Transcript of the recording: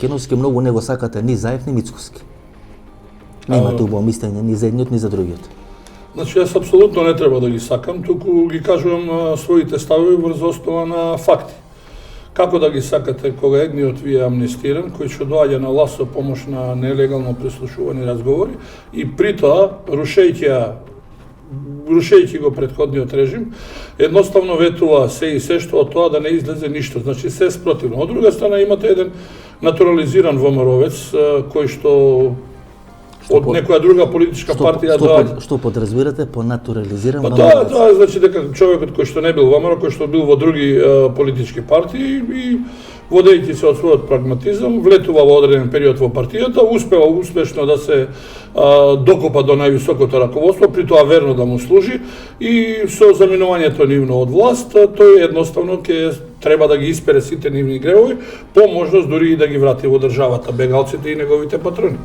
Кеновски многу не го сакате ни Заев, ни Мицкоски. Немате убаво мислење ни за едниот, ни за другиот. Значи, јас апсолутно не треба да ги сакам, туку ги кажувам своите ставови врз основа на факти. Како да ги сакате кога едниот ви е амнестиран, кој ќе доаѓа на власт со помош на нелегално прислушување и разговори, и при тоа, рушејќи го претходниот режим, едноставно ветува се и се што од тоа да не излезе ништо, значи се спротивно. Од друга страна имате еден натурализиран ВМРО-вец, кој што од некоја друга политичка партија доаѓа. Што подразбирате по натурализиран ВМРО-вец? Тоа значи дека човекот кој што не бил во ВМРО, кој што бил во други политички партии и водејќи се од својот прагматизам, влетува во одреден период во партијата, успева успешно да се докопа до највисокото раководство, при тоа верно да му служи и со заминувањето нивно од власт, тој едноставно ќе треба да ги испере сите нивни гревови, по можност дури и да ги врати во државата бегалците и неговите патрони.